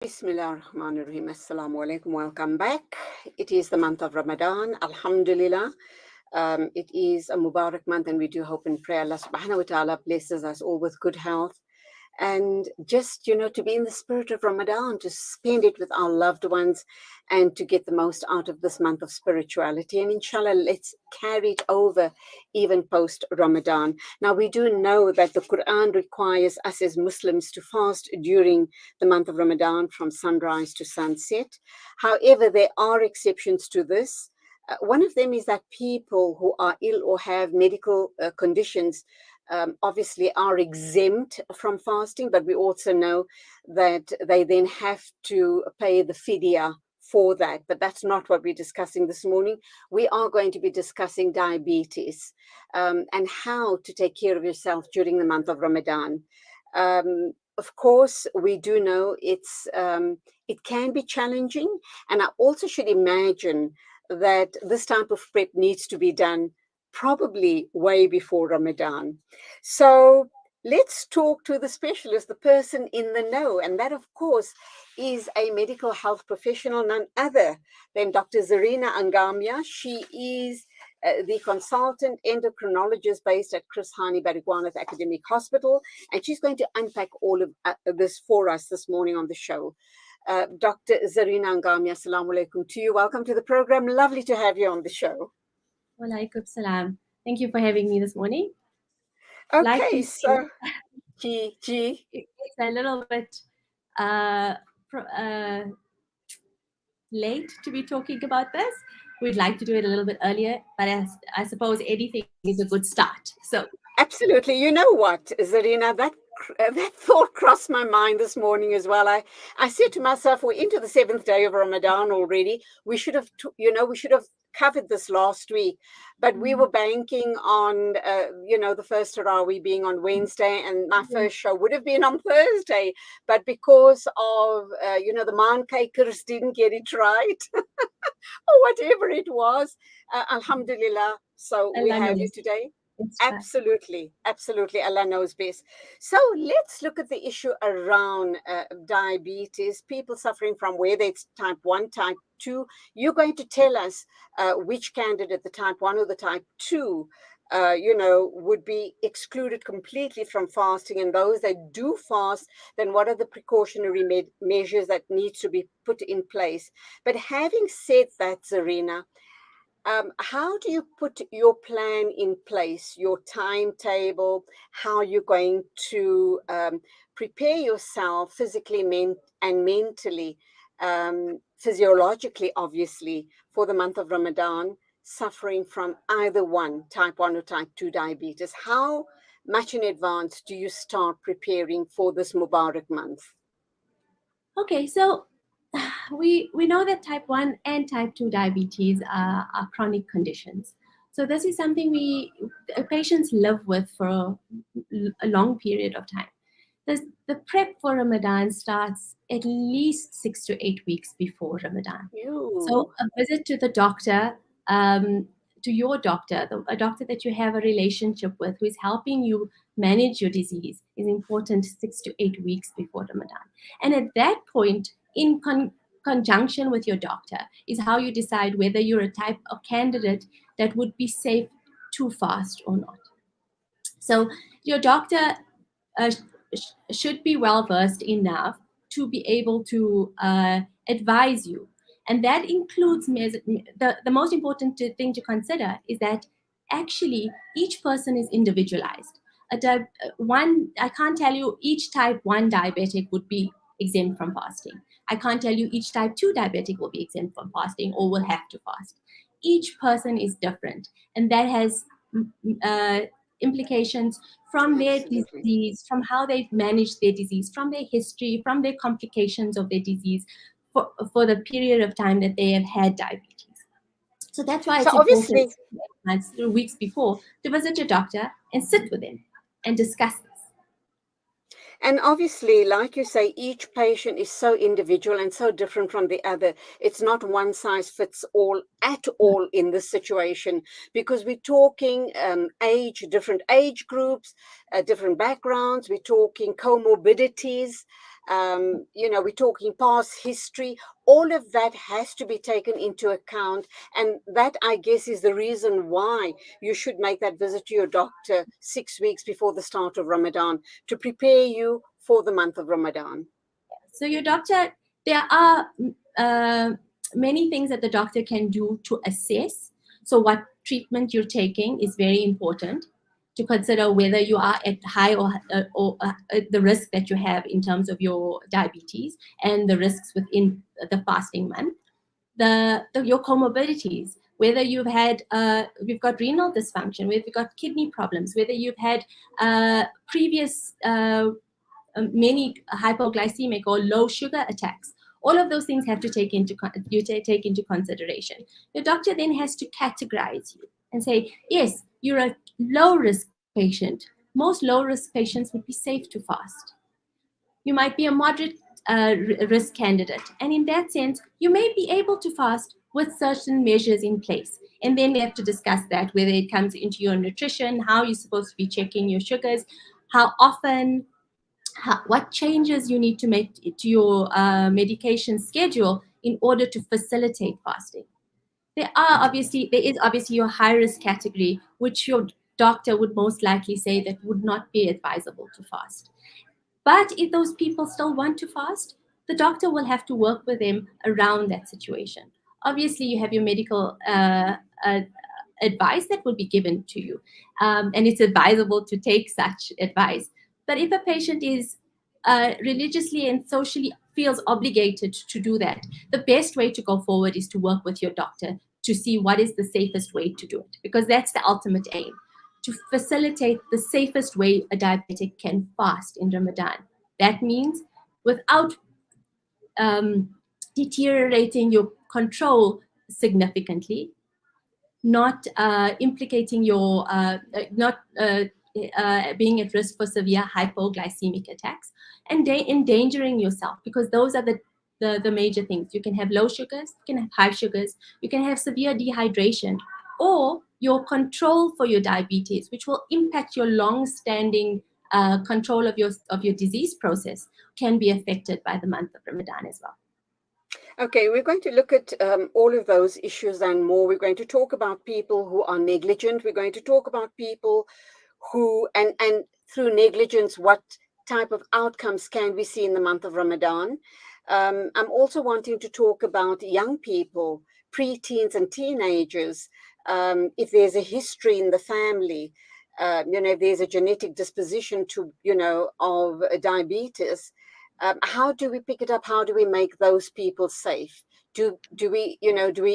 Bismillahirrahmanirrahim. Assalamu alaikum. Welcome back. It is the month of Ramadan. Alhamdulillah. It is a Mubarak month, and we do hope and pray Allah subhanahu wa ta'ala blesses us all with good health. And just, to be in the spirit of Ramadan, to spend it with our loved ones and to get the most out of this month of spirituality. And inshallah, let's carry it over even post Ramadan. Now, we do know that the Quran requires us as Muslims to fast during the month of Ramadan from sunrise to sunset. However, there are exceptions to this. One of them is that people who are ill or have medical conditions obviously are exempt from fasting, but we also know that they then have to pay the fidya for that. But that's not what we're discussing this morning. We are going to be discussing diabetes and how to take care of yourself during the month of Ramadan. Of course, we do know it can be challenging, and I also should imagine that this type of prep needs to be done probably way before Ramadan. So let's talk to the specialist, the person in the know. And that, of course, is a medical health professional, none other than Dr. Zareena Angamia. She is the consultant endocrinologist based at Hani Baragwanath Academic Hospital. And she's going to unpack all of this for us this morning on the show. Dr. Zareena Angamia, assalamu alaikum to you. Welcome to the program. Lovely to have you on the show. Walaikum salam. Thank you for having me this morning. Okay, so it's a little bit late to be talking about this. We'd like to do it a little bit earlier, but I suppose anything is a good start. So absolutely. You know what, Zareena, that thought crossed my mind this morning as well. I said to myself, we're into the 7th day of Ramadan already. We should have covered this last week, but we were banking on, the first Tarawih being on Wednesday, and my first show would have been on Thursday. But because of, the mancakers didn't get it right, or whatever it was, alhamdulillah. So we have you today. Absolutely. Allah knows best. So let's look at the issue around diabetes, people suffering from, whether it's type 1, type 2. You're going to tell us which candidate, the type 1 or the type 2, would be excluded completely from fasting, and those that do fast, then what are the precautionary measures that need to be put in place. But having said that, Zareena, how do you put your plan in place, your timetable, how you're going to prepare yourself physically and mentally, physiologically, obviously, for the month of Ramadan, suffering from either one, type 1 or type 2 diabetes? How much in advance do you start preparing for this Mubarak month? Okay, so we know that type 1 and type 2 diabetes are chronic conditions. So this is something patients live with for a long period of time. The prep for Ramadan starts at least 6 to 8 weeks before Ramadan. Ew. So a visit to the doctor, to your doctor, a doctor that you have a relationship with, who is helping you manage your disease, is important 6 to 8 weeks before Ramadan. And at that point, in conjunction with your doctor, is how you decide whether you're a type of candidate that would be safe to fast or not. So your doctor should be well versed enough to be able to advise you. And that includes the most important thing to consider is that actually each person is individualized. I can't tell you each type 1 diabetic would be exempt from fasting. I can't tell you each type 2 diabetic will be exempt from fasting or will have to fast. Each person is different, and that has implications from their disease, from how they've managed their disease, from their history, from their complications of their disease for the period of time that they have had diabetes. So that's why it's important months, weeks before, to visit your doctor and sit with them and discuss this. And obviously, like you say, each patient is so individual and so different from the other. It's not one size fits all at all in this situation, because we're talking different age groups, different backgrounds. We're talking comorbidities. we're talking past history. All of that has to be taken into account. And that, I guess, is the reason why you should make that visit to your doctor 6 weeks before the start of Ramadan to prepare you for the month of Ramadan. So your doctor, there are many things that the doctor can do to assess. So what treatment you're taking is very important to consider whether you are at high or the risk that you have in terms of your diabetes and the risks within the fasting month. Your comorbidities, whether you've got renal dysfunction, whether you've got kidney problems, whether you've had previous many hypoglycemic or low sugar attacks. All of those things have to take into consideration. The doctor then has to categorize you and say, yes, you're a low-risk patient. Most low-risk patients would be safe to fast. You might be a moderate risk candidate. And in that sense, you may be able to fast with certain measures in place. And then we have to discuss that, whether it comes into your nutrition, how you're supposed to be checking your sugars, how often, what changes you need to make to your medication schedule in order to facilitate fasting. There is obviously your high risk category, which your doctor would most likely say that would not be advisable to fast. But if those people still want to fast, the doctor will have to work with them around that situation. Obviously, you have your medical advice that will be given to you, and it's advisable to take such advice. But if a patient is religiously and socially feels obligated to do that, the best way to go forward is to work with your doctor to see what is the safest way to do it, because that's the ultimate aim, to facilitate the safest way a diabetic can fast in Ramadan. That means without deteriorating your control significantly, not implicating your, not being at risk for severe hypoglycemic attacks, and endangering yourself, because those are the major things. You can have low sugars, you can have high sugars, you can have severe dehydration, or your control for your diabetes, which will impact your long-standing control of your disease process, can be affected by the month of Ramadan as well. Okay, we're going to look at all of those issues and more. We're going to talk about people who are negligent. We're going to talk about people who, and through negligence, what type of outcomes can we see in the month of Ramadan. I'm also wanting to talk about young people, preteens and teenagers, if there's a history in the family, if there's a genetic disposition to, of diabetes. How do we pick it up? How do we make those people safe? Do we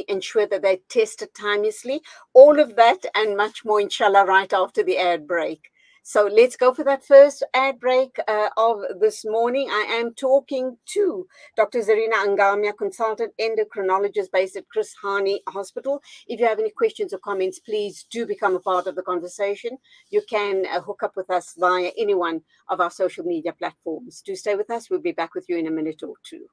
ensure that they're tested timelessly? All of that and much more, inshallah, right after the ad break. So let's go for that first ad break of this morning. I am talking to Dr. Zareena Angamia, Consultant Endocrinologist based at Chris Hani Hospital. If you have any questions or comments, please do become a part of the conversation. You can hook up with us via any one of our social media platforms. Do stay with us. We'll be back with you in a minute or two.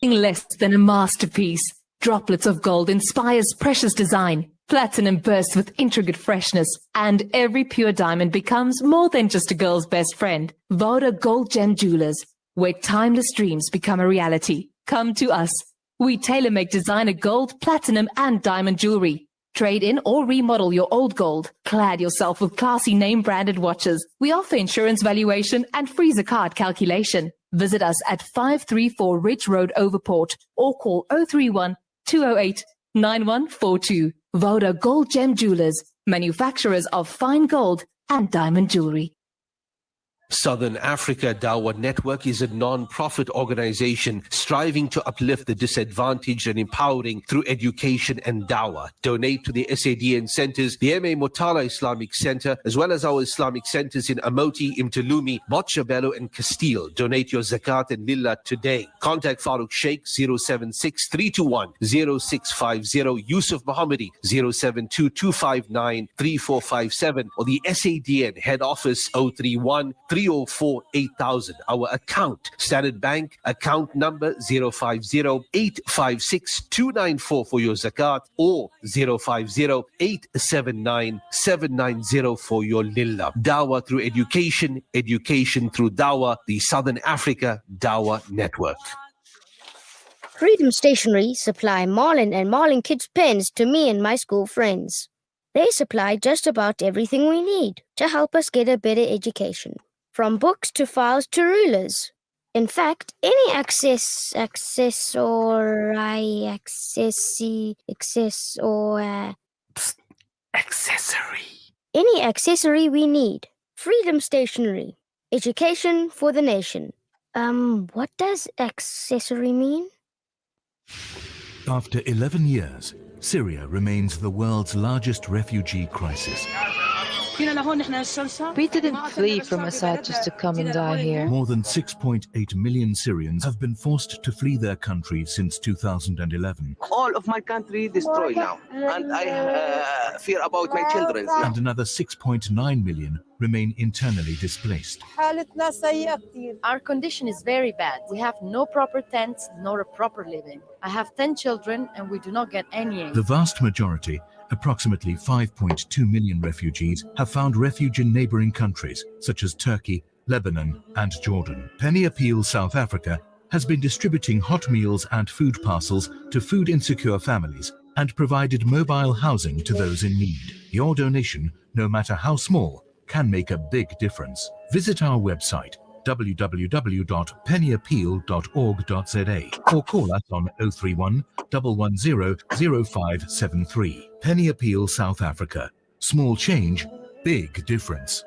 Less than a masterpiece. Droplets of gold inspires precious design. Platinum bursts with intricate freshness. And every pure diamond becomes more than just a girl's best friend. Voda Gold Gem Jewelers, where timeless dreams become a reality. Come to us. We tailor-make designer gold, platinum, and diamond jewelry. Trade in or remodel your old gold. Clad yourself with classy name-branded watches. We offer insurance valuation and free zakat calculation. Visit us at 534 Ridge Road, Overport, or call 031 208 9142. Voda Gold Gem Jewelers, manufacturers of fine gold and diamond jewelry. Southern Africa Dawah Network is a non-profit organization striving to uplift the disadvantaged and empowering through education and dawah. Donate to the SADN centers, the MA Motala Islamic Center, as well as our Islamic centers in Amoti, Imtalumi, Botshabelo and Castile. Donate your zakat and lillah today. Contact Farooq Sheikh 076 321 0650, Yusuf Mohammadi 072 259 3457, or the SADN head office 031 304 8000. Our account, Standard Bank, account number 050-856-294 for your zakat, or 050-879-790 for your lillah. Dawah through education, education through Dawah, the Southern Africa Dawah Network. Freedom Stationery supply Marlin and Marlin Kids pens to me and my school friends. They supply just about everything we need to help us get a better education, from books to files to rulers. In fact, any any accessory we need. Freedom Stationery. Education for the nation. What does accessory mean? After 11 years, Syria remains the world's largest refugee crisis. We didn't flee from Assad just to come and die here. More than 6.8 million Syrians have been forced to flee their country since 2011. All of my country destroyed now, and I fear about my children. And another 6.9 million remain internally displaced. Our condition is very bad. We have no proper tents, nor a proper living. I have 10 children and we do not get any aid. The vast majority, approximately 5.2 million refugees, have found refuge in neighboring countries such as Turkey, Lebanon and Jordan. Penny Appeal South Africa has been distributing hot meals and food parcels to food insecure families and provided mobile housing to those in need. Your donation, no matter how small, can make a big difference. Visit our website www.pennyappeal.org.za or call us on 031 110 0573. Penny Appeal South Africa. Small change, big difference.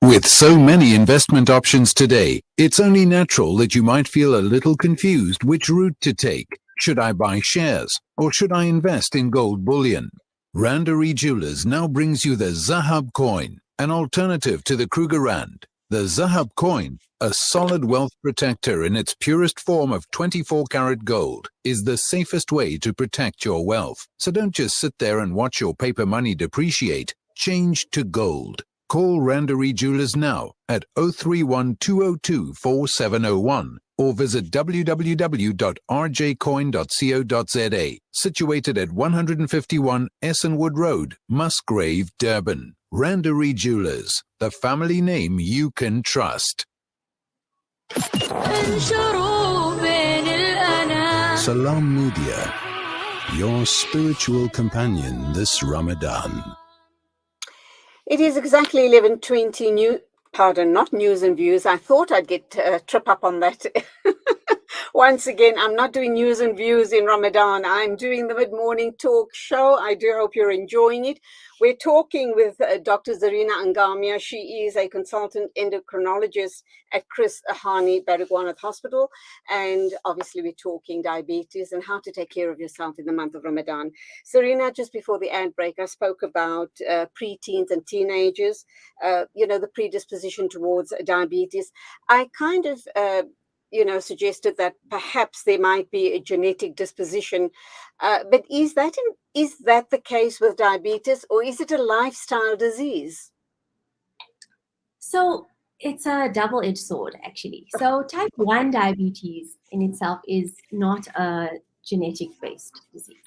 With so many investment options today, it's only natural that you might feel a little confused which route to take. Should I buy shares or should I invest in gold bullion? Randery Jewelers now brings you the Zahab coin, an alternative to the Kruger Rand. The Zahab coin, a solid wealth protector in its purest form of 24-karat gold, is the safest way to protect your wealth. So don't just sit there and watch your paper money depreciate. Change to gold. Call Randery Jewelers now at 031 202 4701 or visit www.rjcoin.co.za, situated at 151 Essenwood Road, Musgrave, Durban. Randery Jewelers, the family name you can trust. Salam Media, your spiritual companion this Ramadan. It is exactly 11:20 not news and views. I thought I'd get trip up on that. Once again, I'm not doing news and views in Ramadan. I'm doing the mid-morning talk show. I do hope you're enjoying it. We're talking with Dr. Zareena Angamia. She is a consultant endocrinologist at Chris Hani Baragwanath Hospital. And obviously we're talking diabetes and how to take care of yourself in the month of Ramadan. Zareena, just before the ad break, I spoke about preteens and teenagers, the predisposition towards diabetes. I kind of suggested that perhaps there might be a genetic disposition. But is that the case with diabetes, or is it a lifestyle disease? So it's a double-edged sword, actually. So type 1 diabetes in itself is not a genetic-based disease.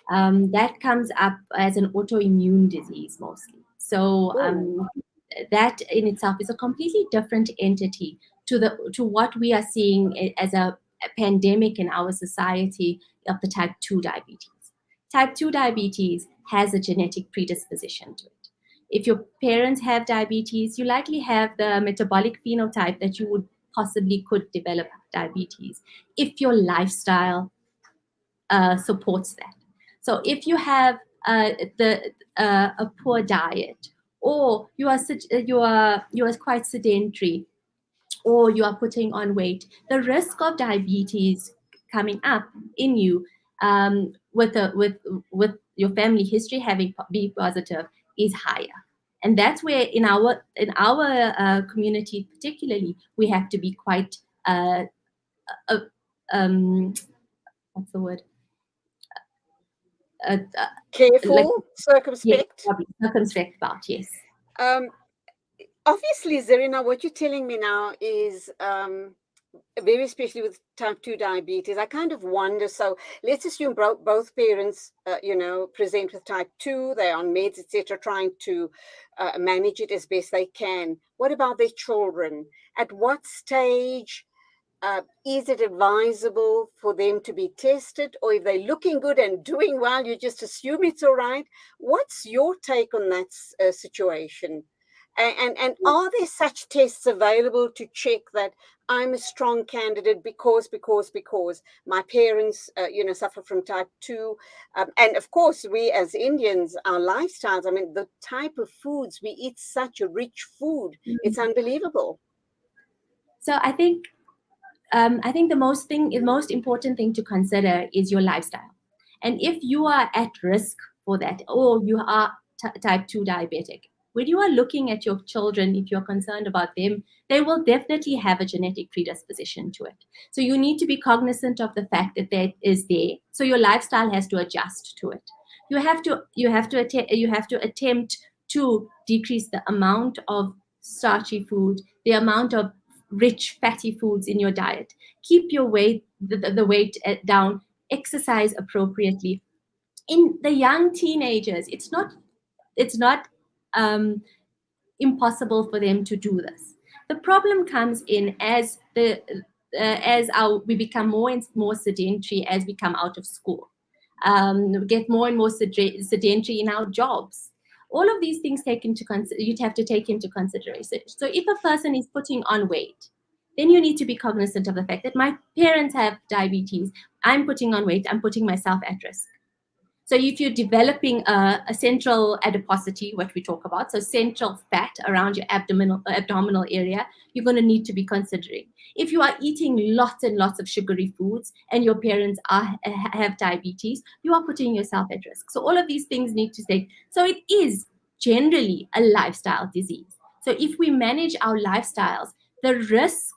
That comes up as an autoimmune disease mostly. So that in itself is a completely different entity to what we are seeing as a pandemic in our society of the type 2 diabetes. Type 2 diabetes has a genetic predisposition to it. If your parents have diabetes, you likely have the metabolic phenotype that you could develop diabetes if your lifestyle supports that. So if you have a poor diet, or you are quite sedentary, or you are putting on weight, the risk of diabetes coming up in you with your family history having B positive is higher. And that's where in our community particularly, we have to be quite what's the word? Careful, circumspect. Yes, circumspect about, yes. Obviously, Zareena, what you're telling me now is very especially with type 2 diabetes. I kind of wonder, so let's assume both parents, present with type 2, they're on meds, etc., trying to manage it as best they can. What about their children? At what stage is it advisable for them to be tested, or if they're looking good and doing well, you just assume it's all right? What's your take on that situation? And are there such tests available to check that I'm a strong candidate because my parents, suffer from type 2? And of course, we as Indians, our lifestyles, I mean, the type of foods we eat, such a rich food, it's unbelievable. So I think the most important thing to consider is your lifestyle. And if you are at risk for that, or you are type 2 diabetic, when you are looking at your children, if you're concerned about them, they will definitely have a genetic predisposition to it. So you need to be cognizant of the fact that that is there. So your lifestyle has to adjust to it. You have to attempt to decrease the amount of starchy food, the amount of rich fatty foods in your diet. Keep your weight, the weight down. Exercise appropriately. In the young teenagers, it's not impossible for them to do this. The problem comes in as we become more and more sedentary as we come out of school. We get more and more sedentary in our jobs. All of these things you'd have to take into consideration. So if a person is putting on weight, then you need to be cognizant of the fact that my parents have diabetes. I'm putting on weight. I'm putting myself at risk. So if you're developing a central adiposity, what we talk about, so central fat around your abdominal area, you're going to need to be considering. If you are eating lots and lots of sugary foods and your parents have diabetes, you are putting yourself at risk. So all of these things need to stay. So it is generally a lifestyle disease. So if we manage our lifestyles, the risk,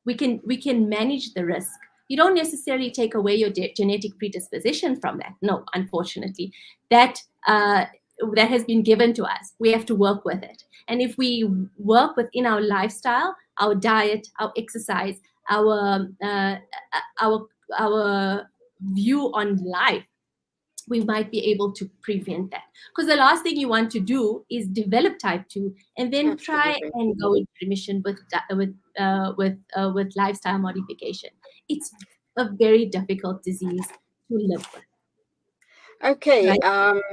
we can manage the risk. You don't necessarily take away your genetic predisposition from that. No, unfortunately, that has been given to us. We have to work with it. And if we work within our lifestyle, our diet, our exercise, our view on life, we might be able to prevent that. Because the last thing you want to do is develop type 2 and then try Absolutely. and go into remission with lifestyle modification. It's a very difficult disease to live with. Okay. Right?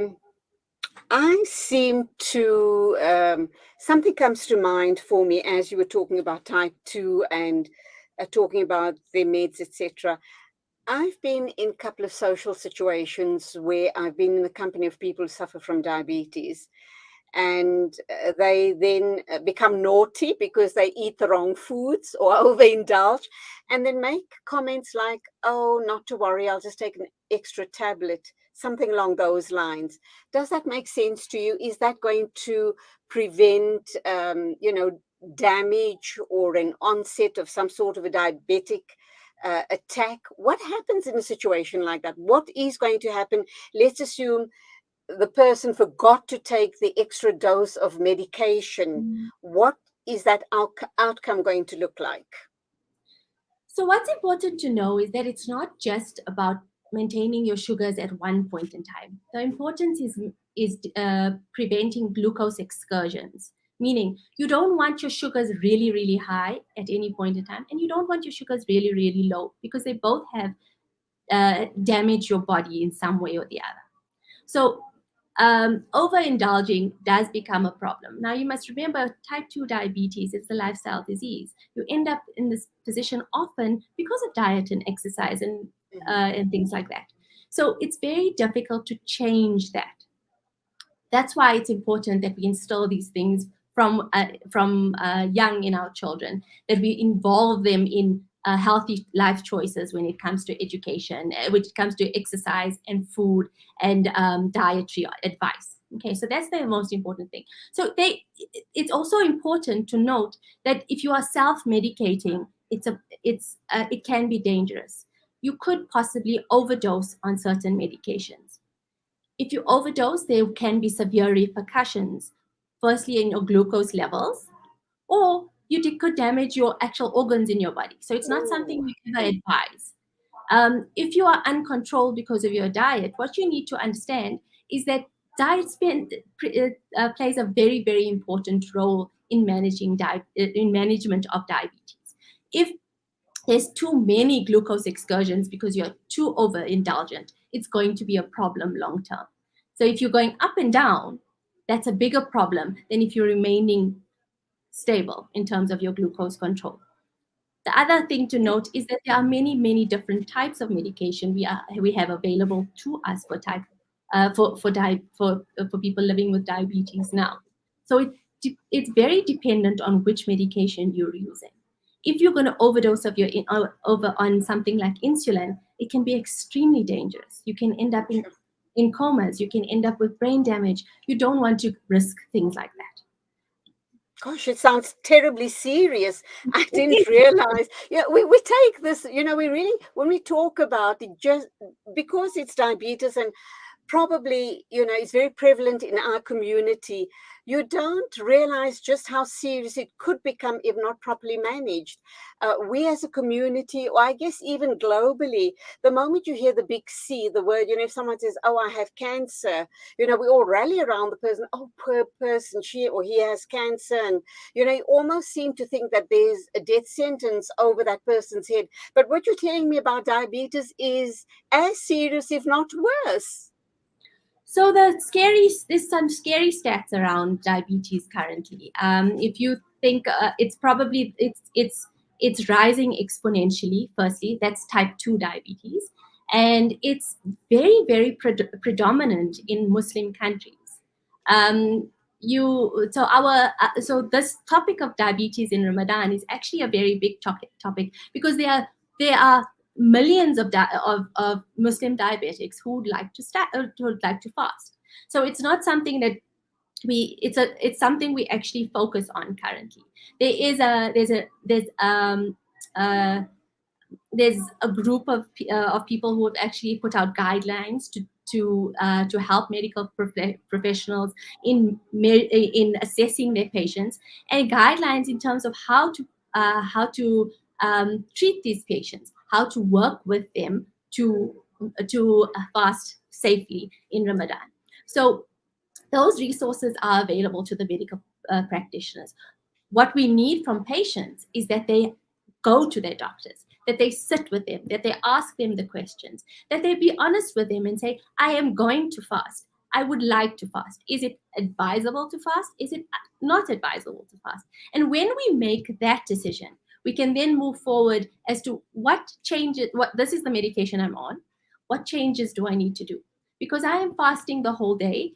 I seem to, something comes to mind for me as you were talking about type 2 and talking about their meds, etc. I've been in a couple of social situations where I've been in the company of people who suffer from diabetes, and they then become naughty because they eat the wrong foods or overindulge, and then make comments like, "Oh, not to worry, I'll just take an extra tablet," something along those lines. Does that make sense to you? Is that going to prevent, damage or an onset of some sort of a diabetic attack? What happens in a situation like that? What is going to happen? Let's assume the person forgot to take the extra dose of medication. What is that outcome going to look like? So what's important to know is that it's not just about maintaining your sugars at one point in time. The importance is preventing glucose excursions, meaning you don't want your sugars really, really high at any point in time, and you don't want your sugars really, really low, because they both have damage your body in some way or the other. So overindulging does become a problem. Now, you must remember, type 2 diabetes is a lifestyle disease. You end up in this position often because of diet and exercise and things like that. So it's very difficult to change that. That's why it's important that we instill these things from young in our children, that we involve them in healthy life choices when it comes to education, when it comes to exercise and food and dietary advice. Okay, so that's the most important thing. So it's also important to note that if you are self-medicating, it can be dangerous. You could possibly overdose on certain medications. If you overdose, there can be severe repercussions. firstly in your glucose levels, or could damage your actual organs in your body. So it's not something we ever advise. If you are uncontrolled because of your diet, what you need to understand is that diet plays a very, very important role in management of diabetes. If there's too many glucose excursions because you're too overindulgent, it's going to be a problem long term. So if you're going up and down, that's a bigger problem than if you're remaining stable in terms of your glucose control. The other thing to note is that there are many, many different types of medication we have available to us for people living with diabetes now. So it's very dependent on which medication you're using. If you're going to overdose over on something like insulin, it can be extremely dangerous. You can end up in comas. You can end up with brain damage. You don't want to risk things like that. Gosh, it sounds terribly serious. I didn't realize. Yeah, we take this, we really, when we talk about it, just because it's diabetes and probably, it's very prevalent in our community, you don't realize just how serious it could become if not properly managed. We as a community, or I guess even globally, the moment you hear the big C, the word, if someone says, oh, I have cancer, we all rally around the person, oh, poor person, she or he has cancer. And, you almost seem to think that there's a death sentence over that person's head. But what you're telling me about diabetes is as serious, if not worse. So there's some scary stats around diabetes currently. If you think it's rising exponentially. Firstly, that's type 2 diabetes, and it's very, very predominant in Muslim countries. So this topic of diabetes in Ramadan is actually a very big topic because there are millions of Muslim diabetics who would like to fast. So it's not something that it's something we actually focus on currently. There's a group of people who have actually put out guidelines to help medical professionals in assessing their patients, and guidelines in terms of how to treat these patients, how to work with them to fast safely in Ramadan. So those resources are available to the medical practitioners. What we need from patients is that they go to their doctors, that they sit with them, that they ask them the questions, that they be honest with them and say, I am going to fast. I would like to fast. Is it advisable to fast? Is it not advisable to fast? And when we make that decision, we can then move forward as to what changes, this is the medication I'm on, what changes do I need to do? Because I am fasting the whole day.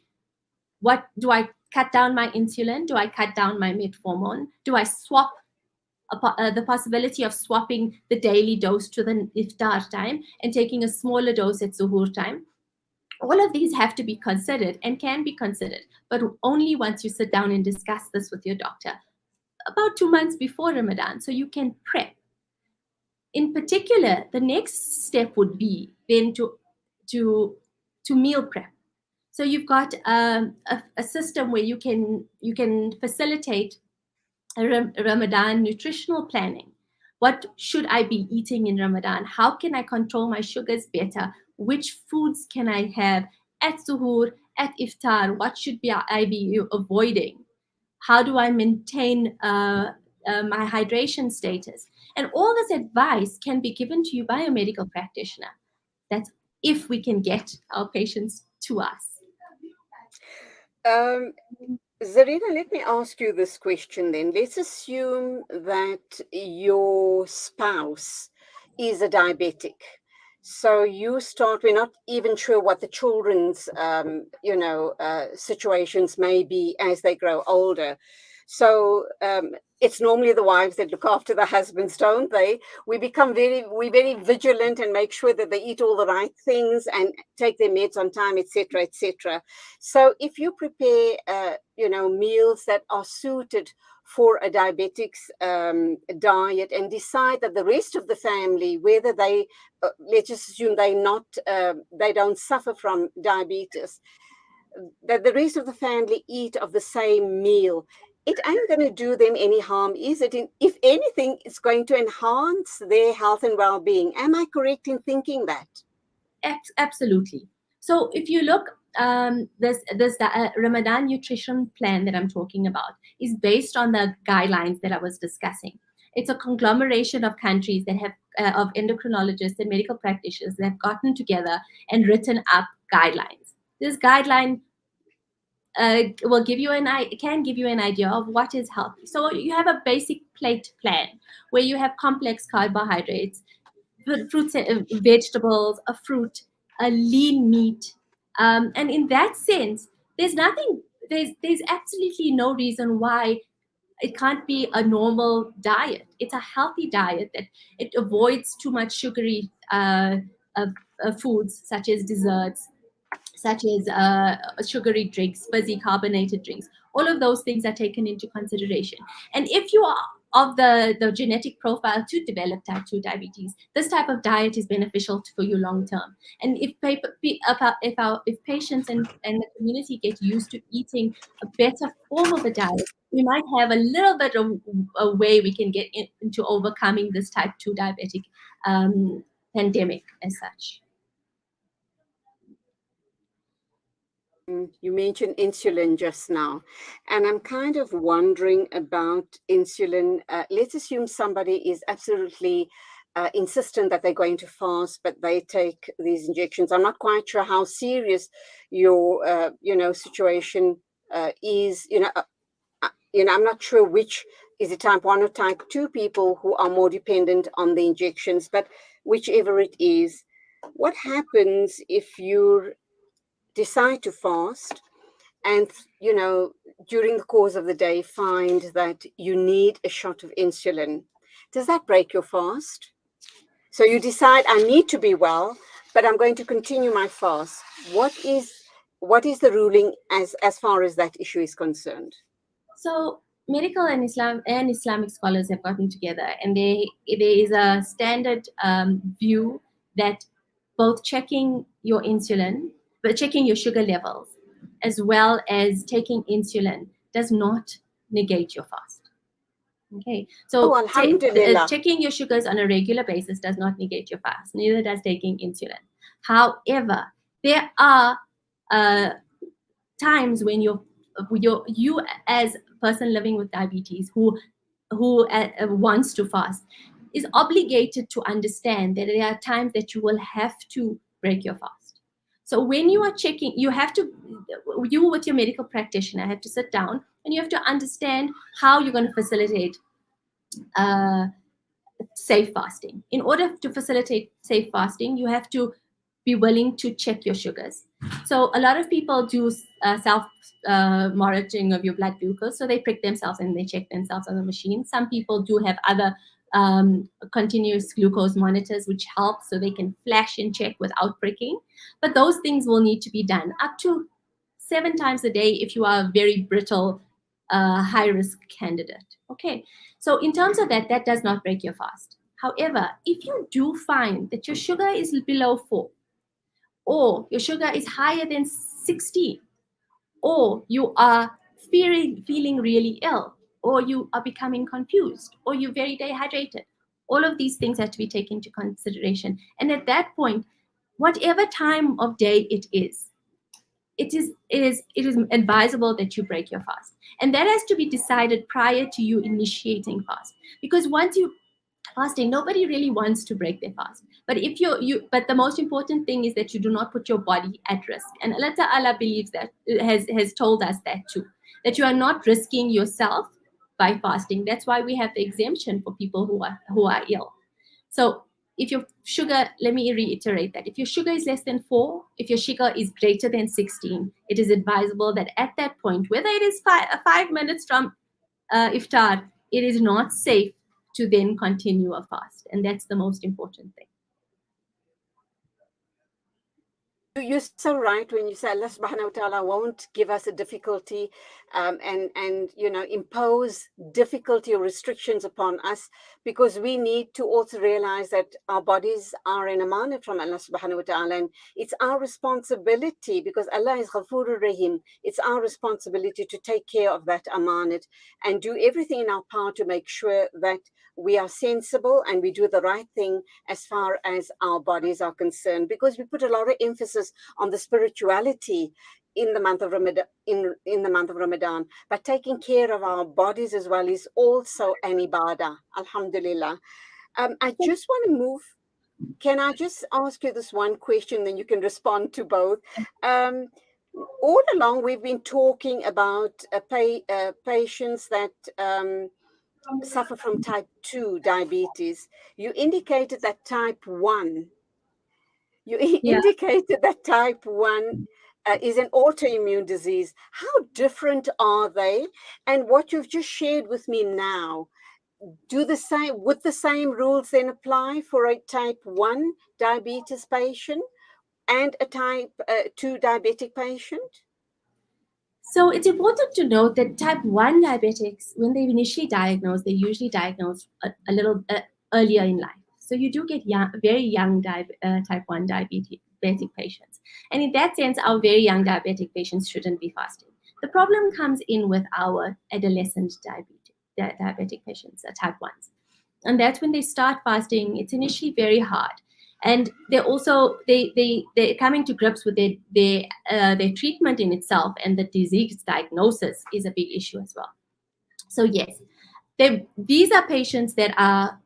What do I cut down my insulin? Do I cut down my metformin? Do I swap the possibility of swapping the daily dose to the iftar time and taking a smaller dose at zuhur time? All of these have to be considered and can be considered, but only once you sit down and discuss this with your doctor about 2 months before Ramadan, so you can prep. In particular, the next step would be then to meal prep. So you've got a system where you can facilitate a Ramadan nutritional planning. What should I be eating in Ramadan? How can I control my sugars better? Which foods can I have at suhoor, at iftar? What should I be avoiding? How do I maintain my hydration status? And all this advice can be given to you by a medical practitioner. That's if we can get our patients to us. Zareena, let me ask you this question then. Let's assume that your spouse is a diabetic. So we're not even sure what the children's, situations may be as they grow older. So it's normally the wives that look after the husbands, don't they? We're very vigilant and make sure that they eat all the right things and take their meds on time, etc., etc. So if you prepare, meals that are suited for a diabetic's diet and decide that the rest of the family, whether let's just assume they don't suffer from diabetes, that the rest of the family eat of the same meal, it ain't going to do them any harm, is it? If anything, it's going to enhance their health and well-being. Am I correct in thinking that? Absolutely. So if you look, this Ramadan nutrition plan that I'm talking about is based on the guidelines that I was discussing. It's a conglomeration of countries that have of endocrinologists and medical practitioners that have gotten together and written up guidelines. This guideline will give you can give you an idea of what is healthy. So you have a basic plate plan where you have complex carbohydrates, fruits, vegetables, a fruit, a lean meat, and in that sense, there's absolutely no reason why it can't be a normal diet. It's a healthy diet that it avoids too much sugary foods such as desserts, such as sugary drinks, fizzy carbonated drinks. All of those things are taken into consideration. And if you are of the genetic profile to develop type 2 diabetes, this type of diet is beneficial for you long term. And if patients and the community get used to eating a better form of a diet, we might have a little bit of a way we can get into overcoming this type 2 diabetic pandemic as such. You mentioned insulin just now, and I'm kind of wondering about insulin. Let's assume somebody is absolutely insistent that they're going to fast, but they take these injections. I'm not quite sure how serious your, situation is. I'm not sure which is it, type 1 or type 2 people who are more dependent on the injections, but whichever it is, what happens if you decide to fast and during the course of the day find that you need a shot of insulin? Does that break your fast? So you decide, I need to be well, but I'm going to continue my fast. What is the ruling as far as that issue is concerned? So medical and Islamic scholars have gotten together, and there is a standard view that both checking your insulin, but checking your sugar levels, as well as taking insulin, does not negate your fast. Okay, so checking your sugars on a regular basis does not negate your fast. Neither does taking insulin. However, there are times when you as a person living with diabetes who wants to fast is obligated to understand that there are times that you will have to break your fast. So when you are checking, you with your medical practitioner have to sit down and you have to understand how you're going to facilitate safe fasting. In order to facilitate safe fasting, you have to be willing to check your sugars. So a lot of people do self monitoring of your blood glucose. So they prick themselves and they check themselves on the machine. Some people do have other continuous glucose monitors, which help so they can flash and check without pricking. But those things will need to be done up to 7 times a day if you are a very brittle, high-risk candidate. Okay, so in terms of that does not break your fast. However, if you do find that your sugar is below 4, or your sugar is higher than 16, or you are feeling really ill, or you are becoming confused, or you're very dehydrated, all of these things have to be taken into consideration. And at that point, whatever time of day it is advisable that you break your fast. And that has to be decided prior to you initiating fast. Because once you fasting, nobody really wants to break their fast. But if but the most important thing is that you do not put your body at risk. And Allah Ta'ala believes that, has told us that too, that you are not risking yourself by fasting. That's why we have the exemption for people who are ill. So if your sugar, let me reiterate that if your sugar is less than 4, if your sugar is greater than 16, it is advisable that at that point, whether it is 5 minutes from iftar, it is not safe to then continue a fast. And that's the most important thing. You're so right when you say Allah subhanahu wa ta'ala won't give us a difficulty and impose difficulty or restrictions upon us, because we need to also realize that our bodies are an amanat from Allah subhanahu wa ta'ala, and it's our responsibility, because Allah is Ghafurur Rahim. It's our responsibility to take care of that amanat and do everything in our power to make sure that we are sensible and we do the right thing as far as our bodies are concerned, because we put a lot of emphasis on the spirituality in the month of Ramadan, in the month of Ramadan. But taking care of our bodies as well is also an ibadah. Alhamdulillah. I just want to move. Can I just ask you this one question, then you can respond to both? All along, we've been talking about patients that suffer from type 2 diabetes. You indicated that type 1. Indicated that type 1 is an autoimmune disease. How different are they? And what you've just shared with me now, would the same rules then apply for a type 1 diabetes patient and a type 2 diabetic patient? So it's important to note that type 1 diabetics, when they're initially diagnosed, they're usually diagnosed a little earlier in life. So you do get very young type 1 diabetic patients. And in that sense, our very young diabetic patients shouldn't be fasting. The problem comes in with our adolescent diabetic patients, type 1s. And that's when they start fasting. It's initially very hard. And they're also they're coming to grips with their treatment in itself, and the disease diagnosis is a big issue as well. So yes, these are patients that are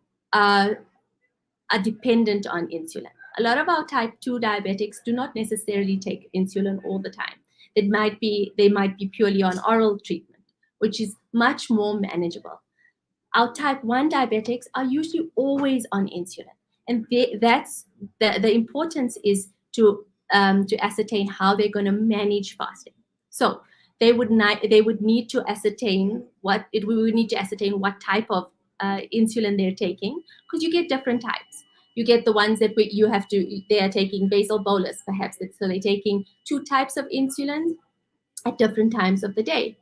dependent on insulin. A lot of our type 2 diabetics do not necessarily take insulin all the time. They might be purely on oral treatment, which is much more manageable. Our type 1 diabetics are usually always on insulin. And that's the importance is to ascertain how they're going to manage fasting. So we would need to ascertain what type of insulin they're taking, because you get different types. You get the ones that they are taking basal bolus, perhaps. So they're taking 2 types of insulin at different times of the day.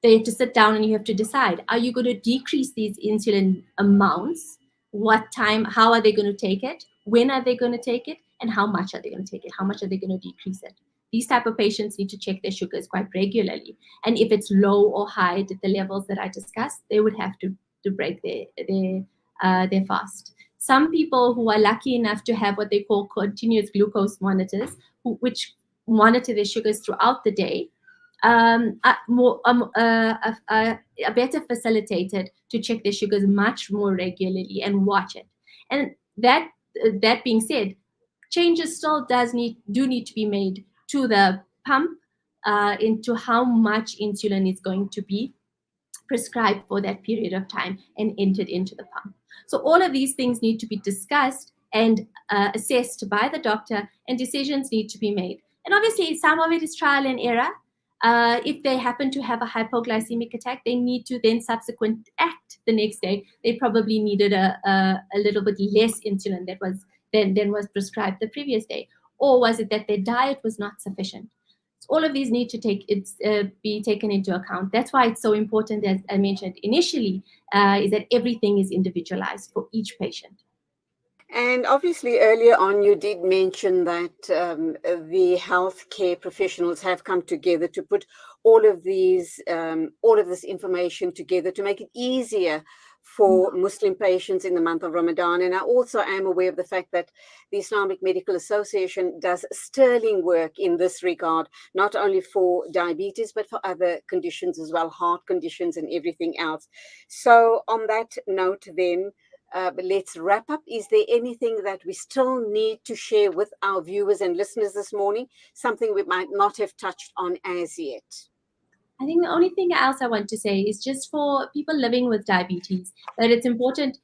They have to sit down and you have to decide, are you going to decrease these insulin amounts? What time, how are they going to take it? When are they going to take it? And how much are they going to take it? How much are they going to decrease it? These type of patients need to check their sugars quite regularly. And if it's low or high at the levels that I discussed, they would have to break their fast. Some people who are lucky enough to have what they call continuous glucose monitors, which monitor their sugars throughout the day, are better facilitated to check their sugars much more regularly and watch it. And that being said, changes still do need to be made to the pump into how much insulin is going to be prescribed for that period of time and entered into the pump. So all of these things need to be discussed and assessed by the doctor, and decisions need to be made. And obviously, some of it is trial and error. If they happen to have a hypoglycemic attack, they need to then subsequent act the next day. They probably needed a little bit less insulin than was prescribed the previous day. Or was it that their diet was not sufficient? So all of these need to be taken into account. That's why it's so important, as I mentioned initially, is that everything is individualized for each patient. And obviously, earlier on, you did mention that the healthcare professionals have come together to put all of this information together to make it easier for Muslim patients in the month of Ramadan. And I also am aware of the fact that the Islamic Medical Association does sterling work in this regard, not only for diabetes, but for other conditions as well, heart conditions and everything else. So on that note then, let's wrap up. Is there anything that we still need to share with our viewers and listeners this morning? Something we might not have touched on as yet? I think the only thing else I want to say is just for people living with diabetes, that it's important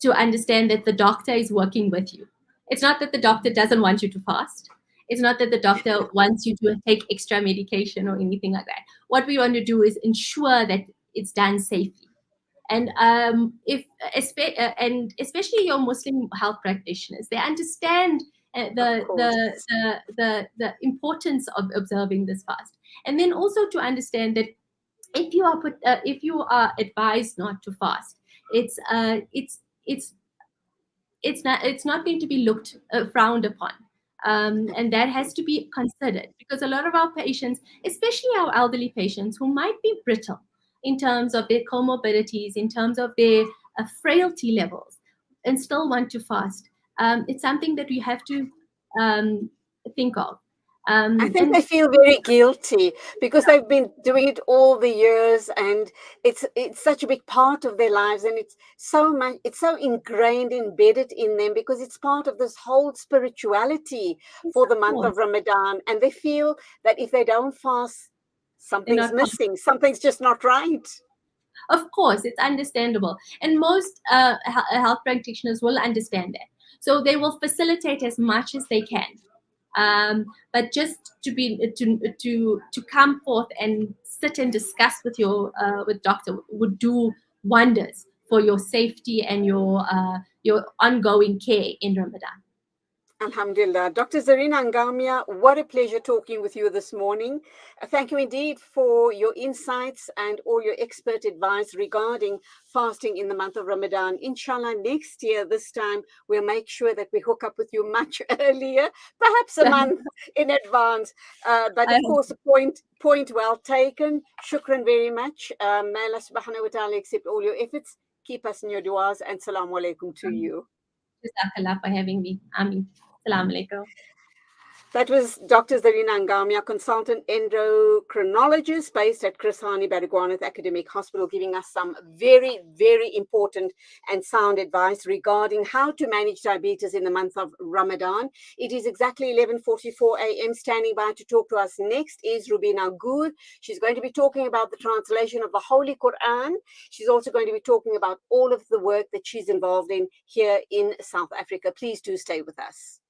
to understand that the doctor is working with you. It's not that the doctor doesn't want you to fast. It's not that the doctor wants you to take extra medication or anything like that. What we want to do is ensure that it's done safely. And especially your Muslim health practitioners, they understand the importance of observing this fast. And then also to understand that if you are advised not to fast, it's not going to be looked frowned upon, and that has to be considered, because a lot of our patients, especially our elderly patients who might be brittle in terms of their comorbidities, in terms of their frailty levels, and still want to fast, it's something that we have to think of. I think And they feel very guilty because they've been doing it all the years, and it's such a big part of their lives, and it's so ingrained, embedded in them, because it's part of this whole spirituality for the month of Ramadan, and they feel that if they don't fast, something's not missing, something's just not right. Of course, it's understandable, and most health practitioners will understand that. So they will facilitate as much as they can. But just to come forth and sit and discuss with your with doctor would do wonders for your safety and your ongoing care in Ramadan. Alhamdulillah. Dr. Zareena Angamia, what a pleasure talking with you this morning. Thank you indeed for your insights and all your expert advice regarding fasting in the month of Ramadan. Inshallah, next year, this time, we'll make sure that we hook up with you much earlier, perhaps a month in advance. But of course, point well taken. Shukran very much. May Allah subhanahu wa ta'ala accept all your efforts. Keep us in your du'as, and salamu alaikum to you. Jazakallah for having me. Ameen. Assalamu alaikum. That was Dr. Zareena Angamia, Consultant Endocrinologist based at Chris Hani Baragwanath Academic Hospital, giving us some very, very important and sound advice regarding how to manage diabetes in the month of Ramadan. It is exactly 11:44 a.m. Standing by to talk to us next is Rubina Gur. She's going to be talking about the translation of the Holy Quran. She's also going to be talking about all of the work that she's involved in here in South Africa. Please do stay with us.